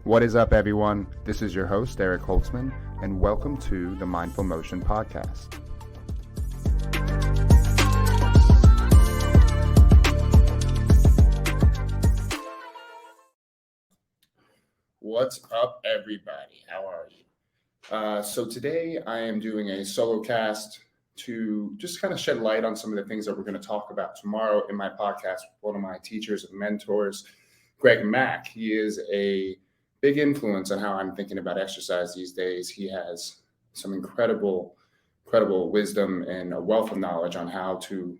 What is up, everyone? This is your host, Eric Holtzman, and welcome to the Mindful Motion Podcast. What's up, everybody? How are you? So today I am doing a Solocast to just kind of shed light on some of the things that we're going to talk about tomorrow in my podcast with one of my teachers and mentors, Greg Mack. He is a big influence on how I'm thinking about exercise these days. He has some incredible wisdom and a wealth of knowledge on how to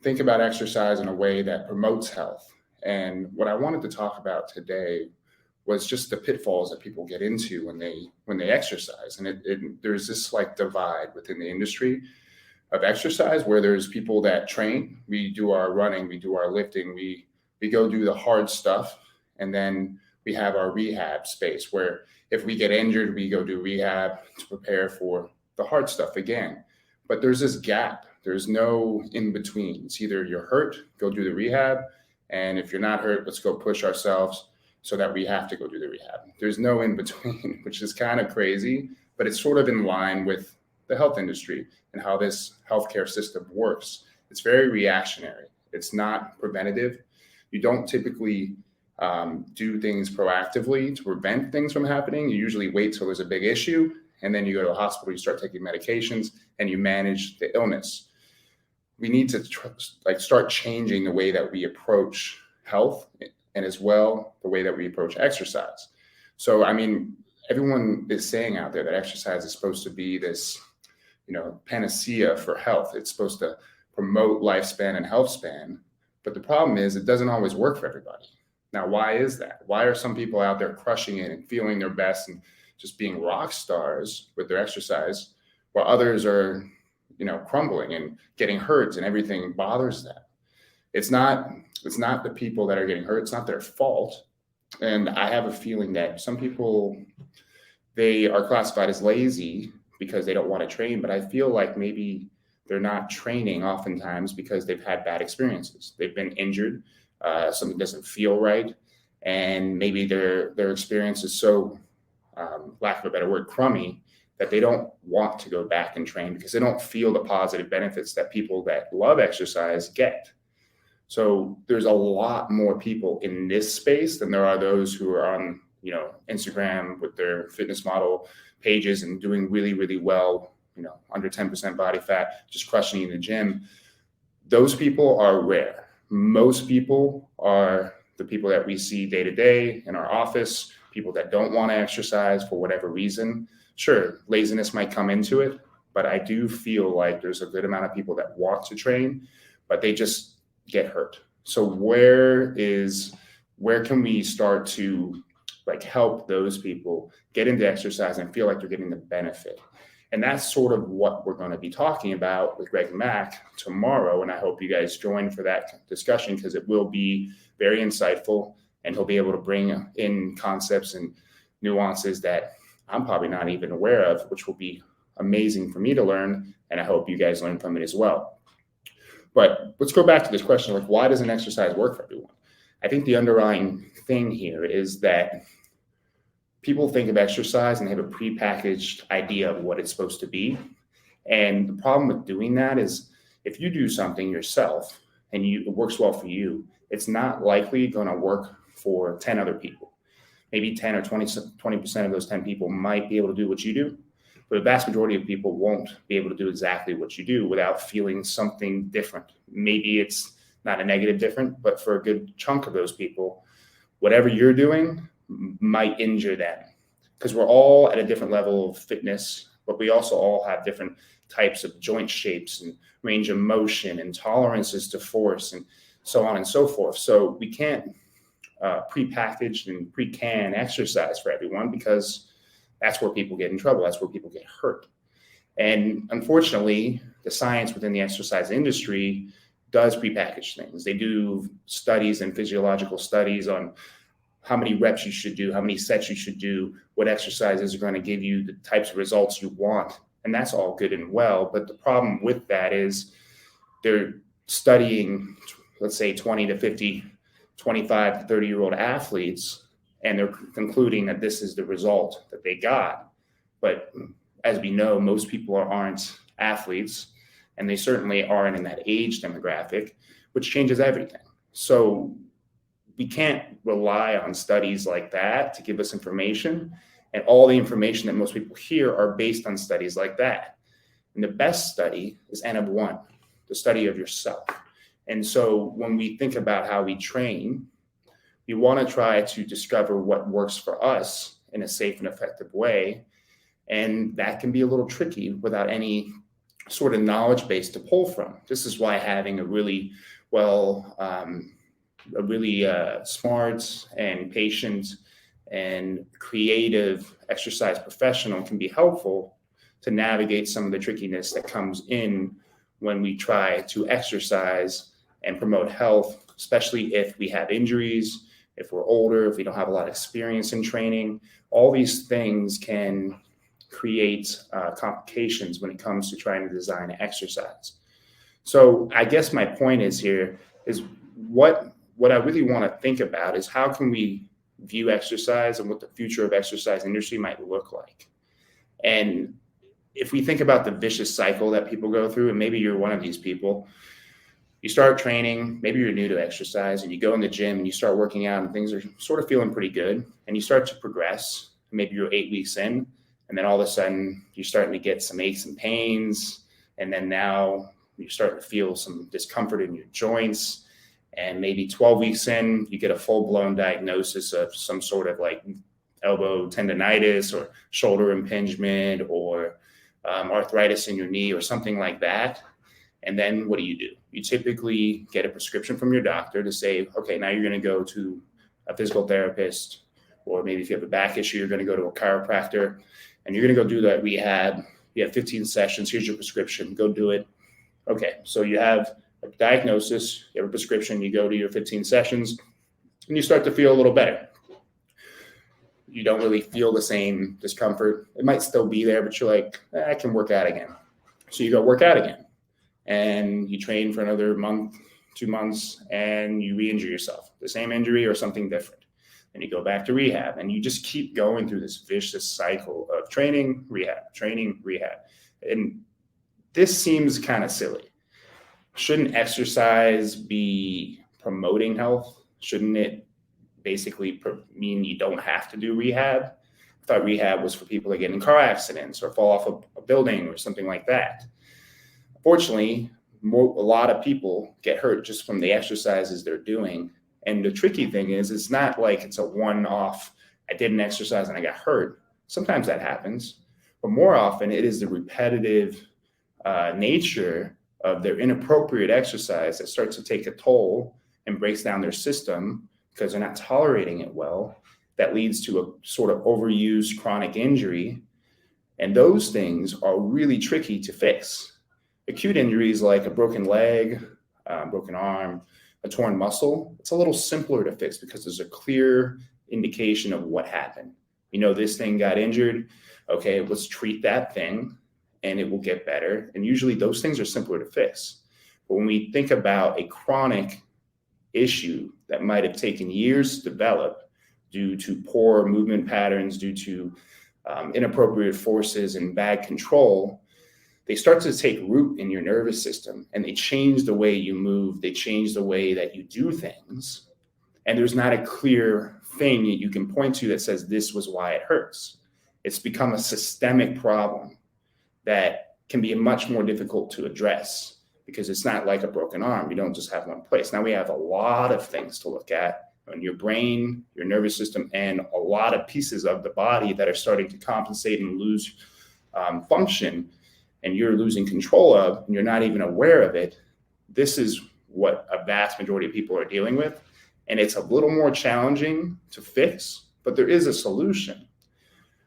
think about exercise in a way that promotes health. And what I wanted to talk about today was just the pitfalls that people get into when they exercise. And there's this like divide within the industry of exercise where there's people that train, we do our running, we do our lifting, we go do the hard stuff, and then we have our rehab space where if we get injured, we go do rehab to prepare for the hard stuff again. But there's this gap. There's no in between. It's either you're hurt, go do the rehab, and if you're not hurt, let's go push ourselves so that we have to go do the rehab. There's no in between, which is kind of crazy, but it's sort of in line with the health industry and how this healthcare system works. It's very reactionary. It's not preventative. You don't typically do things proactively to prevent things from happening. You usually wait till there's a big issue, and then you go to a hospital, you start taking medications, and you manage the illness. We need to start changing the way that we approach health, and as well the way that we approach exercise. So, I mean, everyone is saying out there that exercise is supposed to be this, panacea for health. It's supposed to promote lifespan and health span. But the problem is it doesn't always work for everybody. Now, why is that? Why are some people out there crushing it and feeling their best and just being rock stars with their exercise, while others are, crumbling and getting hurt and everything bothers them? It's not the people that are getting hurt. It's not their fault. And I have a feeling that some people, they are classified as lazy because they don't want to train. But I feel like maybe they're not training oftentimes because they've had bad experiences. They've been injured. Something doesn't feel right. And maybe their experience is so, lack of a better word, crummy, that they don't want to go back and train because they don't feel the positive benefits that people that love exercise get. So there's a lot more people in this space than there are those who are on, Instagram with their fitness model pages and doing really, really well, under 10% body fat, just crushing in the gym. Those people are rare. Most people are the people that we see day to day in our office, people that don't want to exercise for whatever reason. Sure, laziness might come into it, but I do feel like there's a good amount of people that want to train, but they just get hurt. So where can we start to help those people get into exercise and feel like they're getting the benefit? And that's sort of what we're going to be talking about with Greg Mack tomorrow. And I hope you guys join for that discussion because it will be very insightful and he'll be able to bring in concepts and nuances that I'm probably not even aware of, which will be amazing for me to learn. And I hope you guys learn from it as well. But let's go back to this question, why doesn't exercise work for everyone? I think the underlying thing here is that people think of exercise and they have a prepackaged idea of what it's supposed to be. And the problem with doing that is if you do something yourself and it works well for you, it's not likely going to work for 10 other people. Maybe 10 or 20% of those 10 people might be able to do what you do. But the vast majority of people won't be able to do exactly what you do without feeling something different. Maybe it's not a negative different, but for a good chunk of those people, whatever you're doing might injure them. Because we're all at a different level of fitness, but we also all have different types of joint shapes and range of motion and tolerances to force and so on and so forth. So we can't prepackage and pre-can exercise for everyone because that's where people get in trouble. That's where people get hurt. And unfortunately, the science within the exercise industry does prepackage things. They do studies and physiological studies on how many reps you should do, how many sets you should do, what exercises are going to give you the types of results you want. And that's all good and well. But the problem with that is they're studying, let's say 20 to 50, 25 to 30-year-old athletes and they're concluding that this is the result that they got. But as we know, most people aren't athletes, and they certainly aren't in that age demographic, which changes everything. So we can't rely on studies like that to give us information. And all the information that most people hear are based on studies like that. And the best study is N of 1, the study of yourself. And so when we think about how we train, we want to try to discover what works for us in a safe and effective way. And that can be a little tricky without any sort of knowledge base to pull from. This is why having a really smart and patient and creative exercise professional can be helpful to navigate some of the trickiness that comes in when we try to exercise and promote health, especially if we have injuries, if we're older, if we don't have a lot of experience in training. All these things can create complications when it comes to trying to design an exercise. So I guess my point is what I really want to think about is how can we view exercise and what the future of exercise industry might look like. And if we think about the vicious cycle that people go through, and maybe you're one of these people, you start training, maybe you're new to exercise, and you go in the gym and you start working out and things are sort of feeling pretty good, and you start to progress. Maybe you're 8 weeks in, and then all of a sudden you're starting to get some aches and pains, and then now you're starting to feel some discomfort in your joints. And maybe 12 weeks in, you get a full-blown diagnosis of some sort of like elbow tendonitis or shoulder impingement or arthritis in your knee or something like that. And then what do? You typically get a prescription from your doctor to say, okay, now you're going to go to a physical therapist, or maybe if you have a back issue, you're going to go to a chiropractor, and you're going to go do that rehab. You have 15 sessions. Here's your prescription. Go do it. Okay, so you have a diagnosis, you have a prescription, you go to your 15 sessions, and you start to feel a little better. You don't really feel the same discomfort. It might still be there, but you're like, I can work out again. So you go work out again, and you train for another month, 2 months, and you re-injure yourself, the same injury or something different. And you go back to rehab, and you just keep going through this vicious cycle of training, rehab. And this seems kind of silly. Shouldn't exercise be promoting health? Shouldn't it basically mean you don't have to do rehab? I thought rehab was for people that get in car accidents or fall off a building or something like that. Unfortunately, a lot of people get hurt just from the exercises they're doing. And the tricky thing is, it's not like it's a one-off, I did an exercise and I got hurt. Sometimes that happens, but more often it is the repetitive nature of their inappropriate exercise that starts to take a toll and breaks down their system because they're not tolerating it well. That leads to a sort of overused chronic injury. And those things are really tricky to fix. Acute injuries like a broken leg, broken arm, a torn muscle, it's a little simpler to fix because there's a clear indication of what happened. You know, this thing got injured. Okay, let's treat that thing and it will get better. And usually those things are simpler to fix. But when we think about a chronic issue that might have taken years to develop due to poor movement patterns, due to inappropriate forces and bad control, they start to take root in your nervous system and they change the way you move. They change the way that you do things. And there's not a clear thing that you can point to that says this was why it hurts. It's become a systemic problem that can be much more difficult to address because it's not like a broken arm. You don't just have one place. Now we have a lot of things to look at on your brain, your nervous system, and a lot of pieces of the body that are starting to compensate and lose function, and you're losing control of, and you're not even aware of it. This is what a vast majority of people are dealing with. And it's a little more challenging to fix, but there is a solution.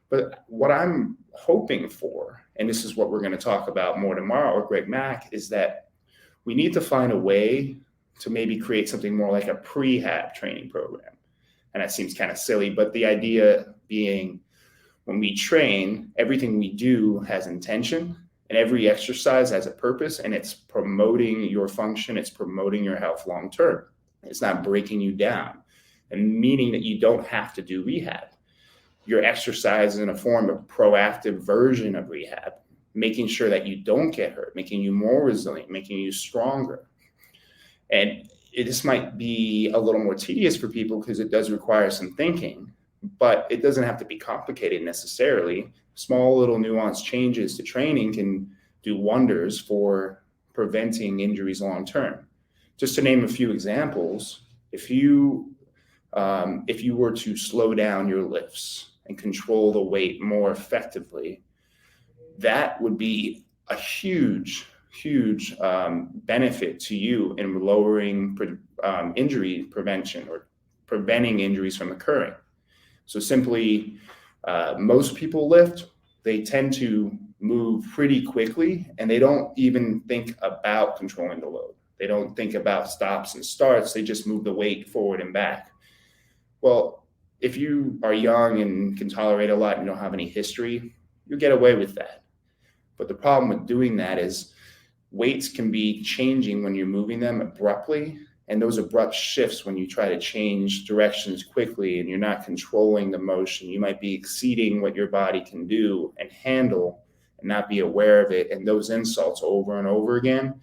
But what I'm hoping for, and this is what we're going to talk about more tomorrow with Greg Mack, is that we need to find a way to maybe create something more like a pre-hab training program. And that seems kind of silly, but the idea being when we train, everything we do has intention and every exercise has a purpose, and it's promoting your function. It's promoting your health long-term. It's not breaking you down. and meaning that you don't have to do rehab. Your exercise is in a form of proactive version of rehab, making sure that you don't get hurt, making you more resilient, making you stronger. And this might be a little more tedious for people because it does require some thinking, but it doesn't have to be complicated necessarily. Small little nuanced changes to training can do wonders for preventing injuries long term. Just to name a few examples, if you were to slow down your lifts and control the weight more effectively, that would be a huge benefit to you in lowering injury prevention or preventing injuries from occurring. So simply, most people lift, they tend to move pretty quickly, and they don't even think about controlling the load. They don't think about stops and starts. They just move the weight forward and back. Well, if you are young and can tolerate a lot and don't have any history, you get away with that. But the problem with doing that is weights can be changing when you're moving them abruptly, and those abrupt shifts when you try to change directions quickly and you're not controlling the motion, you might be exceeding what your body can do and handle and not be aware of it. And those insults over and over again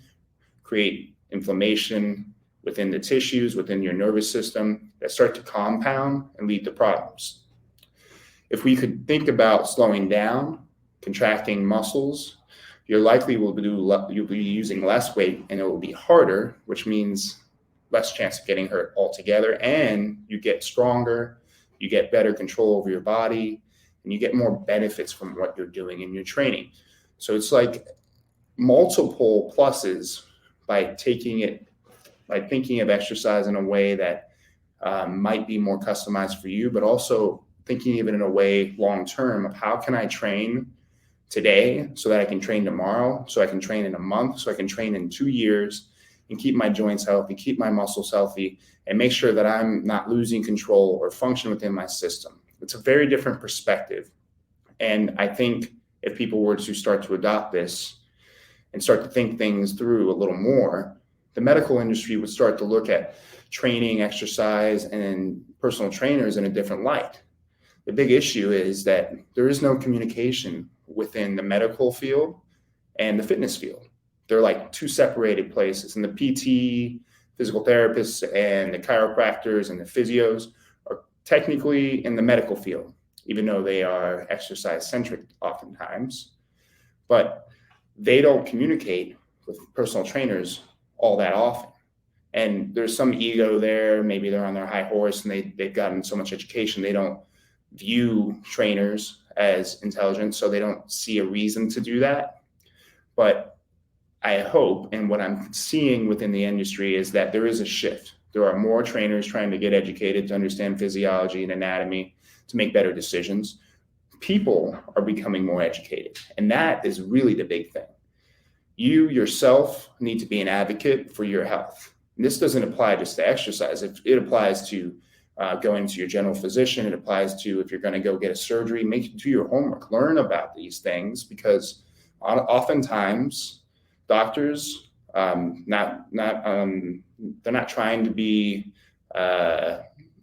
create inflammation within the tissues, within your nervous system, that start to compound and lead to problems. If we could think about slowing down, contracting muscles, you'll be using less weight and it will be harder, which means less chance of getting hurt altogether, and you get stronger, you get better control over your body, and you get more benefits from what you're doing in your training. So it's like multiple pluses by thinking of exercise in a way that might be more customized for you, but also thinking of it in a way long-term of how can I train today so that I can train tomorrow, so I can train in a month, so I can train in 2 years and keep my joints healthy, keep my muscles healthy, and make sure that I'm not losing control or function within my system. It's a very different perspective. And I think if people were to start to adopt this and start to think things through a little more, the medical industry would start to look at training, exercise, and personal trainers in a different light. The big issue is that there is no communication within the medical field and the fitness field. They're like two separated places. And the PT, physical therapists, and the chiropractors and the physios are technically in the medical field, even though they are exercise-centric oftentimes. But they don't communicate with personal trainers all that often. And there's some ego there. Maybe they're on their high horse and they've gotten so much education, they don't view trainers as intelligent, so they don't see a reason to do that. But I hope, and what I'm seeing within the industry is that there is a shift. There are more trainers trying to get educated to understand physiology and anatomy to make better decisions. People are becoming more educated, and that is really the big thing. You yourself need to be an advocate for your health. And this doesn't apply just to exercise. It applies to going to your general physician. It applies to if you're going to go get a surgery, do your homework, learn about these things, because oftentimes doctors, they're not trying to be,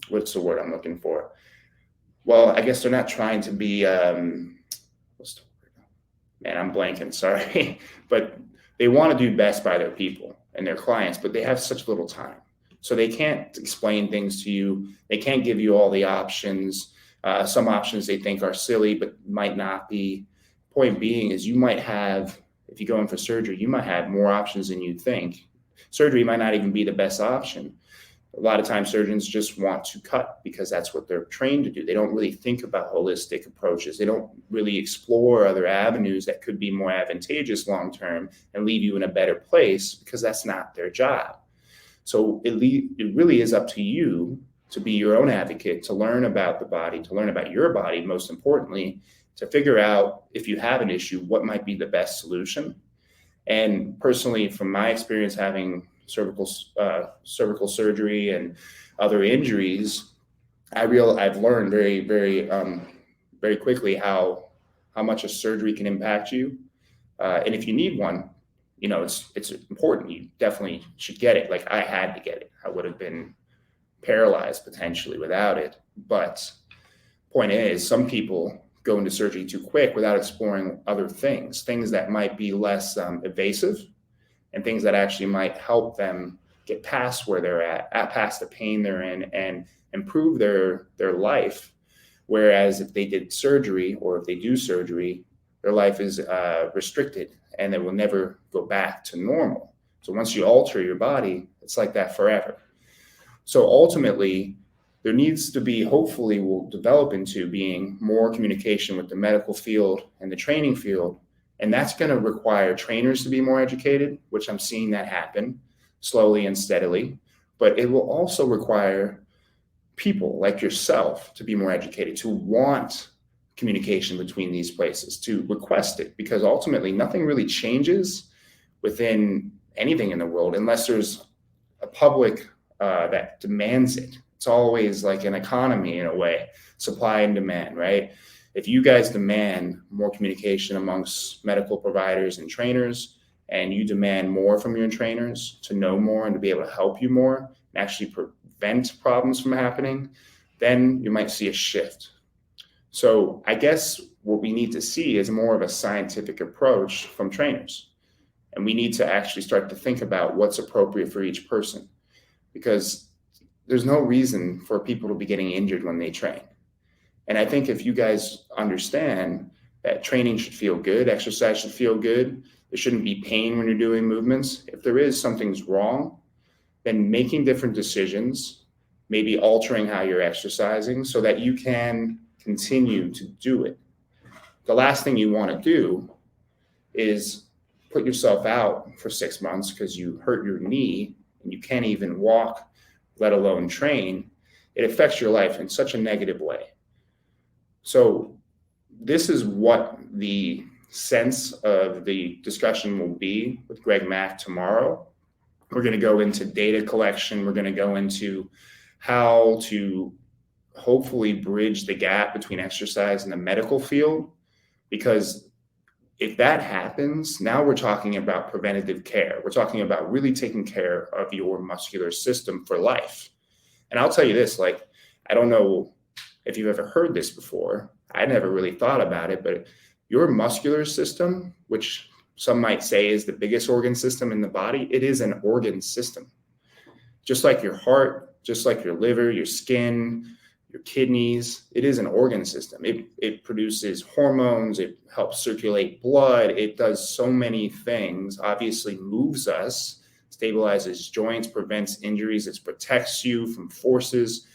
what's the word I'm looking for? Well, I guess they're not trying to be, what's the word? Man, I'm blanking, sorry. But they want to do best by their people and their clients, but they have such little time. So they can't explain things to you. They can't give you all the options. Some options they think are silly, but might not be. Point being is you might have, if you go in for surgery, you might have more options than you think. Surgery might not even be the best option. A lot of times surgeons just want to cut because that's what they're trained to do. They don't really think about holistic approaches. They don't really explore other avenues that could be more advantageous long-term and leave you in a better place, because that's not their job. So it really is up to you to be your own advocate, to learn about the body, to learn about your body, most importantly, to figure out if you have an issue, what might be the best solution. And personally, from my experience having cervical surgery and other injuries, I've learned very quickly how much a surgery can impact you. And if you need one, it's important. You definitely should get it. Like I had to get it. I would have been paralyzed potentially without it. But point is, some people go into surgery too quick without exploring other things that might be less invasive, and things that actually might help them get past where they're at past the pain they're in, and improve their life. Whereas if they did surgery, or if they do surgery, their life is restricted, and it will never go back to normal. So once you alter your body, it's like that forever. So ultimately, there needs to be, hopefully will develop into being more communication with the medical field and the training field. And that's going to require trainers to be more educated, which I'm seeing that happen slowly and steadily. But it will also require people like yourself to be more educated, to want communication between these places, to request it, because ultimately nothing really changes within anything in the world unless there's a public that demands it. It's always like an economy in a way, supply and demand, right? If you guys demand more communication amongst medical providers and trainers, and you demand more from your trainers to know more and to be able to help you more and actually prevent problems from happening, then you might see a shift. So I guess what we need to see is more of a scientific approach from trainers. And we need to actually start to think about what's appropriate for each person, because there's no reason for people to be getting injured when they train. And I think if you guys understand that training should feel good, exercise should feel good, there shouldn't be pain when you're doing movements. If there is, something's wrong, then making different decisions, maybe altering how you're exercising so that you can continue to do it. The last thing you want to do is put yourself out for 6 months because you hurt your knee and you can't even walk, let alone train. It affects your life in such a negative way. So this is what the sense of the discussion will be with Greg Mack tomorrow. We're going to go into data collection. We're going to go into how to hopefully bridge the gap between exercise and the medical field, because if that happens, now we're talking about preventative care. We're talking about really taking care of your muscular system for life. And I'll tell you this, like, I don't know if you've ever heard this before. I never really thought about it, but your muscular system, which some might say is the biggest organ system in the body, it is an organ system. Just like your heart, just like your liver, your skin, your kidneys, it is an organ system. It produces hormones, it helps circulate blood, it does so many things, obviously moves us, stabilizes joints, prevents injuries, it protects you from forces.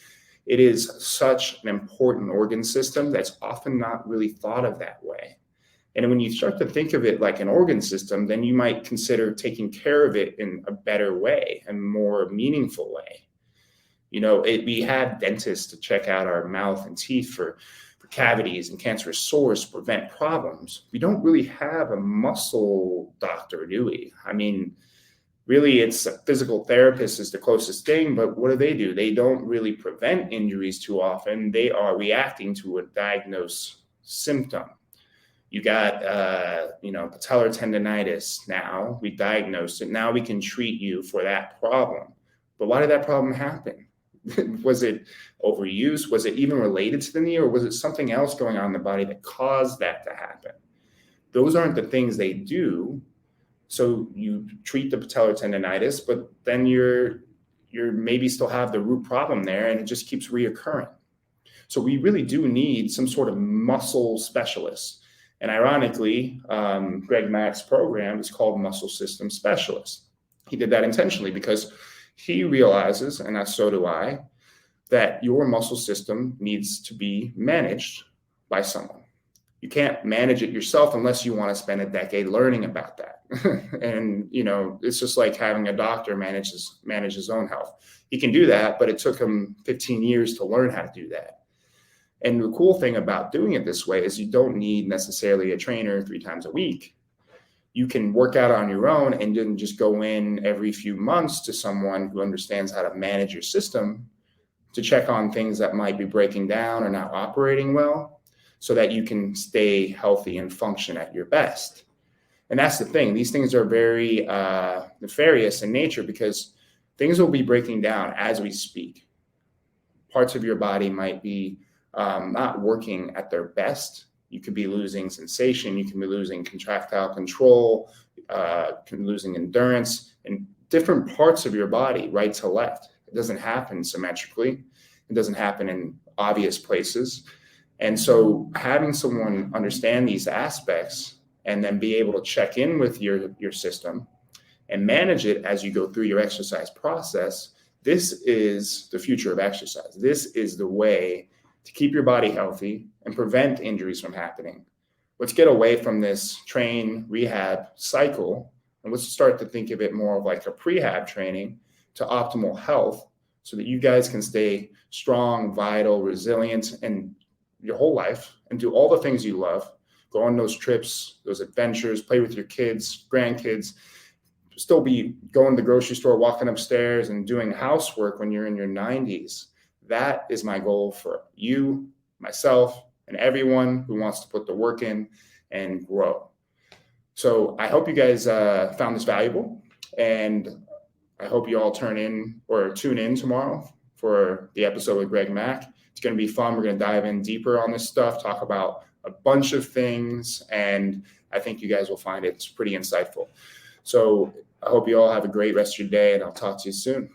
It is such an important organ system that's often not really thought of that way. And when you start to think of it like an organ system, then you might consider taking care of it in a better way and more meaningful way. You know, we have dentists to check out our mouth and teeth for cavities and cancerous sores to prevent problems. We don't really have a muscle doctor, do we? I mean, really, it's a physical therapist is the closest thing, but what do? They don't really prevent injuries too often. They are reacting to a diagnosed symptom. You got, patellar tendonitis now. We diagnosed it. Now we can treat you for that problem. But why did that problem happen? Was it overuse? Was it even related to the knee, or was it something else going on in the body that caused that to happen? Those aren't the things they do. So you treat the patellar tendonitis, but then you're maybe still have the root problem there, and it just keeps reoccurring. So we really do need some sort of muscle specialist. And ironically, Greg Mack's program is called Muscle System Specialist. He did that intentionally because he realizes, and so do I, that your muscle system needs to be managed by someone. You can't manage it yourself unless you want to spend a decade learning about that. And, it's just like having a doctor manage his own health. He can do that, but it took him 15 years to learn how to do that. And the cool thing about doing it this way is you don't need necessarily a trainer 3 times a week. You can work out on your own and then just go in every few months to someone who understands how to manage your system to check on things that might be breaking down or not operating well, so that you can stay healthy and function at your best. And that's the thing. These things are very nefarious in nature because things will be breaking down as we speak. parts of your body might be not working at their best. You could be losing sensation, you can be losing contractile control, losing endurance, and different parts of your body, right to left. It doesn't happen symmetrically. It doesn't happen in obvious places. And so having someone understand these aspects and then be able to check in with your system and manage it as you go through your exercise process, this is the future of exercise. This is the way to keep your body healthy and prevent injuries from happening. Let's get away from this train rehab cycle, and let's start to think of it more of like a pre-hab training to optimal health, so that you guys can stay strong, vital, resilient, and your whole life, and do all the things you love. Go on those trips, those adventures, play with your kids, grandkids, still be going to the grocery store, walking upstairs, and doing housework when you're in your 90s. That is my goal for you, myself, and everyone who wants to put the work in and grow. So I hope you guys found this valuable, and I hope you all tune in tomorrow for the episode with Greg Mack. It's going to be fun. We're going to dive in deeper on this stuff, talk about a bunch of things, and I think you guys will find it's pretty insightful. So I hope you all have a great rest of your day, and I'll talk to you soon.